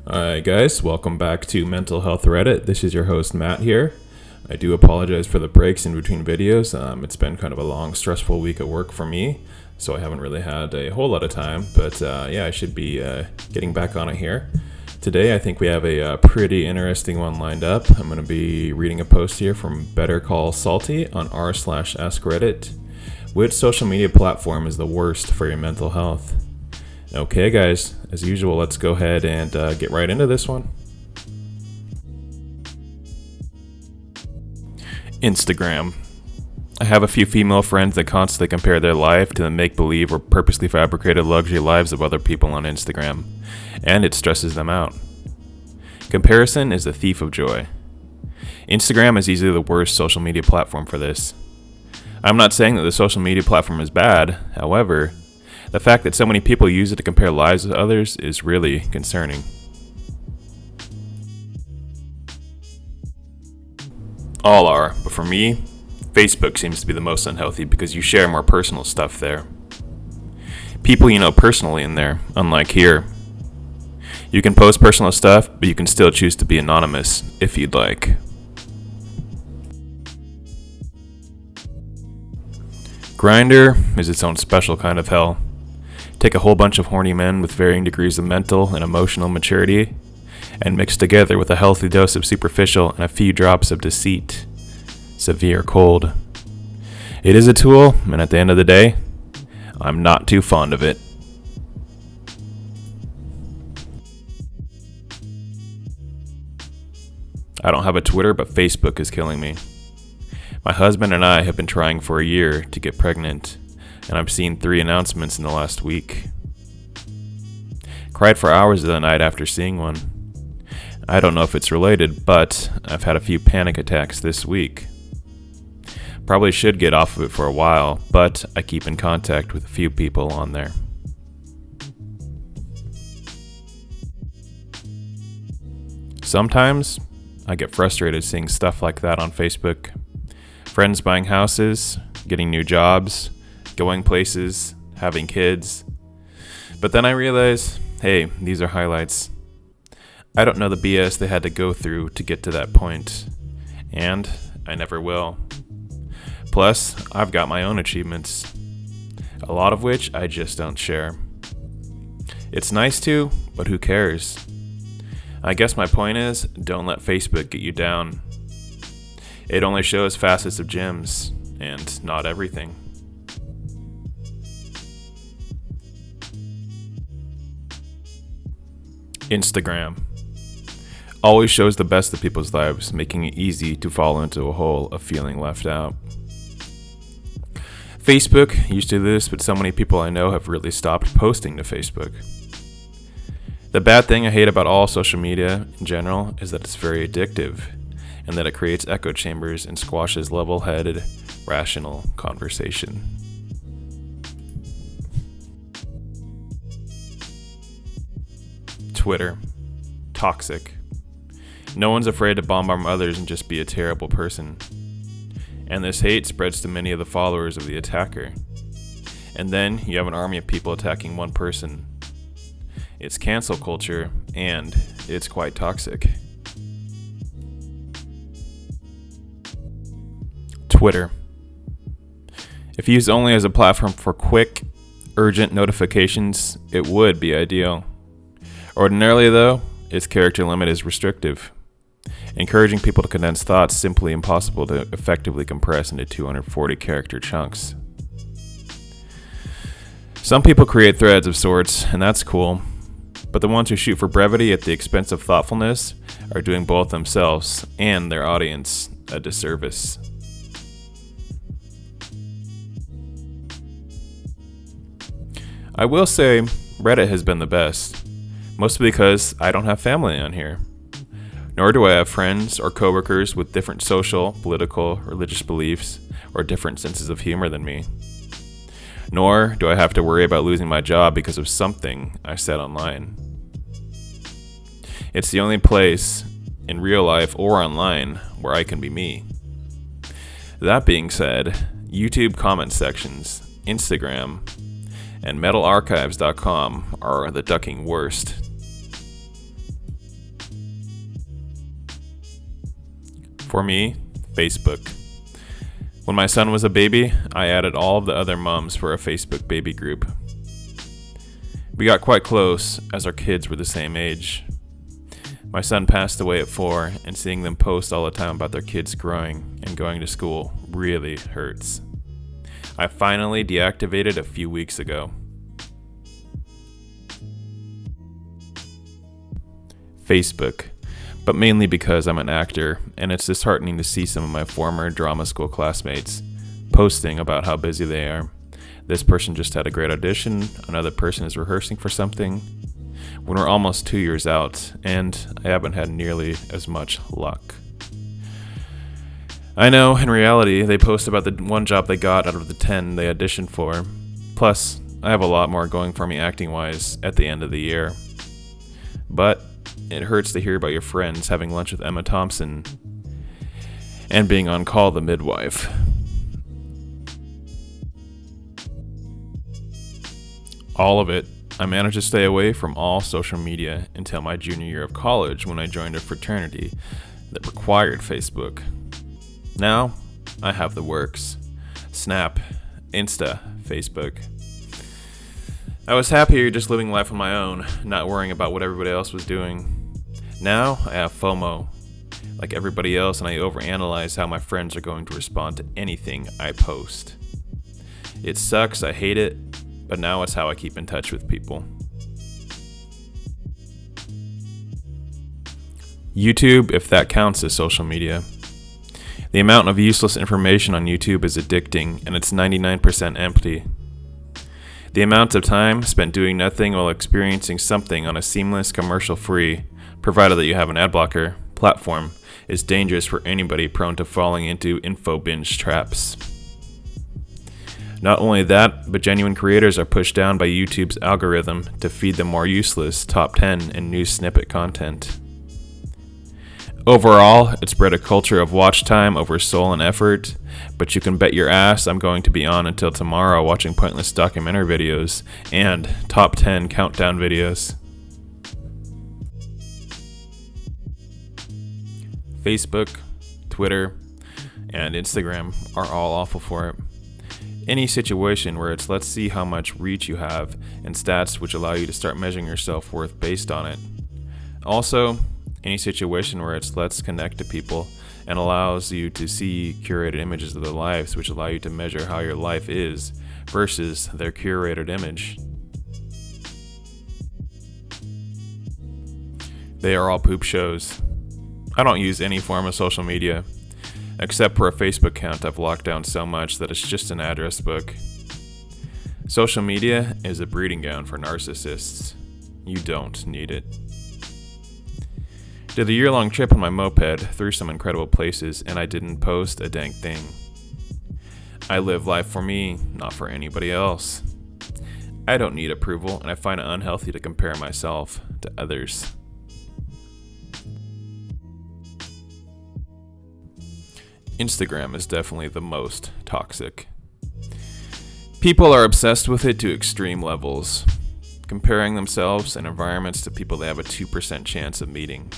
Alright guys, welcome back to Mental Health Reddit. This is your host Matt here. I do apologize for the breaks in between videos. It's been kind of a long, stressful week at work for me, so I haven't really had a whole lot of time, but I should be getting back on it here. Today I think we have a pretty interesting one lined up. I'm going to be reading a post here from Better Call Salty on r/AskReddit. Which social media platform is the worst for your mental health? Okay guys, as usual, let's go ahead and get right into this one. Instagram. I have a few female friends that constantly compare their life to the make-believe or purposely fabricated luxury lives of other people on Instagram, and it stresses them out. Comparison is the thief of joy. Instagram is easily the worst social media platform for this. I'm not saying that the social media platform is bad, however, the fact that so many people use it to compare lives with others is really concerning. All are, but for me, Facebook seems to be the most unhealthy because you share more personal stuff there. People you know personally in there, unlike here. You can post personal stuff, but you can still choose to be anonymous if you'd like. Grindr is its own special kind of hell. Take a whole bunch of horny men with varying degrees of mental and emotional maturity and mix together with a healthy dose of superficial and a few drops of deceit. Severe cold. It is a tool, and at the end of the day, I'm not too fond of it. I don't have a Twitter, but Facebook is killing me. My husband and I have been trying for a year to get pregnant, and I've seen 3 announcements in the last week. Cried for hours of the night after seeing one. I don't know if it's related, but I've had a few panic attacks this week. Probably should get off of it for a while, but I keep in contact with a few people on there. Sometimes I get frustrated seeing stuff like that on Facebook. Friends buying houses, getting new jobs, going places, having kids. But then I realize, hey, these are highlights. I don't know the BS they had to go through to get to that point, and I never will. Plus, I've got my own achievements, a lot of which I just don't share. It's nice to, but who cares? I guess my point is, don't let Facebook get you down. It only shows facets of gems, and not everything. Instagram. Always shows the best of people's lives, making it easy to fall into a hole of feeling left out. Facebook used to do this, but so many people I know have really stopped posting to Facebook. The bad thing I hate about all social media in general is that it's very addictive, and that it creates echo chambers and squashes level-headed, rational conversation. Twitter. Toxic. No one's afraid to bombard others and just be a terrible person. And this hate spreads to many of the followers of the attacker. And then you have an army of people attacking one person. It's cancel culture, and it's quite toxic. Twitter. If used only as a platform for quick, urgent notifications, it would be ideal. Ordinarily, though, its character limit is restrictive, encouraging people to condense thoughts simply impossible to effectively compress into 240 character chunks. Some people create threads of sorts, and that's cool, but the ones who shoot for brevity at the expense of thoughtfulness are doing both themselves and their audience a disservice. I will say Reddit has been the best. Mostly because I don't have family on here. Nor do I have friends or coworkers with different social, political, religious beliefs or different senses of humor than me. Nor do I have to worry about losing my job because of something I said online. It's the only place, in real life or online, where I can be me. That being said, YouTube comment sections, Instagram, and metalarchives.com are the ducking worst. For me, Facebook. When my son was a baby, I added all of the other moms for a Facebook baby group. We got quite close as our kids were the same age. My son passed away at 4, and seeing them post all the time about their kids growing and going to school really hurts. I finally deactivated a few weeks ago. Facebook, but mainly because I'm an actor, and it's disheartening to see some of my former drama school classmates posting about how busy they are. This person just had a great audition, another person is rehearsing for something, when we're almost 2 years out, and I haven't had nearly as much luck. I know, in reality, they post about the one job they got out of the 10 they auditioned for. Plus, I have a lot more going for me acting-wise at the end of the year. But it hurts to hear about your friends having lunch with Emma Thompson and being on call the midwife. All of it, I managed to stay away from all social media until my junior year of college when I joined a fraternity that required Facebook. Now, I have the works. Snap, Insta, Facebook. I was happier just living life on my own, not worrying about what everybody else was doing. Now, I have FOMO, like everybody else, and I overanalyze how my friends are going to respond to anything I post. It sucks, I hate it, but now it's how I keep in touch with people. YouTube, if that counts as social media. The amount of useless information on YouTube is addicting, and it's 99% empty. The amount of time spent doing nothing while experiencing something on a seamless, commercial-free, provided that you have an ad blocker, platform is dangerous for anybody prone to falling into info binge traps. Not only that, but genuine creators are pushed down by YouTube's algorithm to feed them more useless top 10 and news snippet content. Overall, it's bred a culture of watch time over soul and effort, but you can bet your ass I'm going to be on until tomorrow watching pointless documentary videos and top 10 countdown videos. Facebook, Twitter, and Instagram are all awful for it. Any situation where it's let's see how much reach you have and stats which allow you to start measuring your self-worth based on it. Also, any situation where it's let's connect to people and allows you to see curated images of their lives which allow you to measure how your life is versus their curated image. They are all poop shows. I don't use any form of social media, except for a Facebook account I've locked down so much that it's just an address book. Social media is a breeding ground for narcissists. You don't need it. Did a year-long trip on my moped through some incredible places, and I didn't post a dang thing. I live life for me, not for anybody else. I don't need approval, and I find it unhealthy to compare myself to others. Instagram is definitely the most toxic. People are obsessed with it to extreme levels, comparing themselves and environments to people they have a 2% chance of meeting.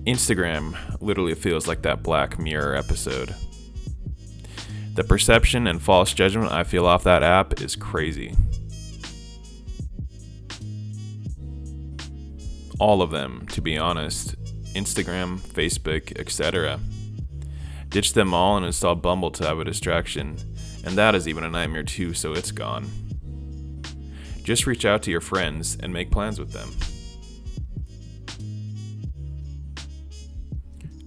Instagram literally feels like that Black Mirror episode. The perception and false judgment I feel off that app is crazy. All of them, to be honest. Instagram, Facebook, etc. Ditch them all and install Bumble to have a distraction, and that is even a nightmare too, so it's gone. Just reach out to your friends and make plans with them.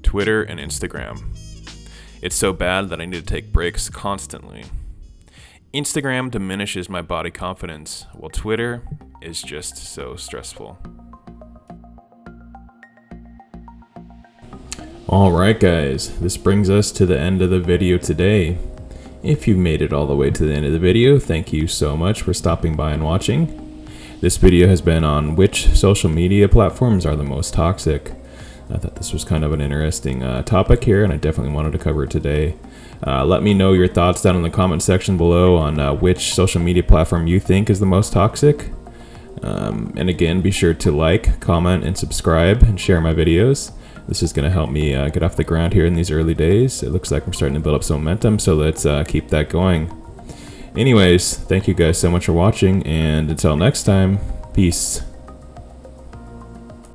Twitter and Instagram. It's so bad that I need to take breaks constantly. Instagram diminishes my body confidence, while Twitter is just so stressful. Alright guys, this brings us to the end of the video today. If you made it all the way to the end of the video, thank you so much for stopping by and watching. This video has been on which social media platforms are the most toxic. I thought this was kind of an interesting topic here, and I definitely wanted to cover it today. Let me know your thoughts down in the comment section below on which social media platform you think is the most toxic. And again, be sure to like, comment, and subscribe, and share my videos. This is going to help me get off the ground here in these early days. It looks like I'm starting to build up some momentum, so let's keep that going. Anyways, thank you guys so much for watching, and until next time, peace.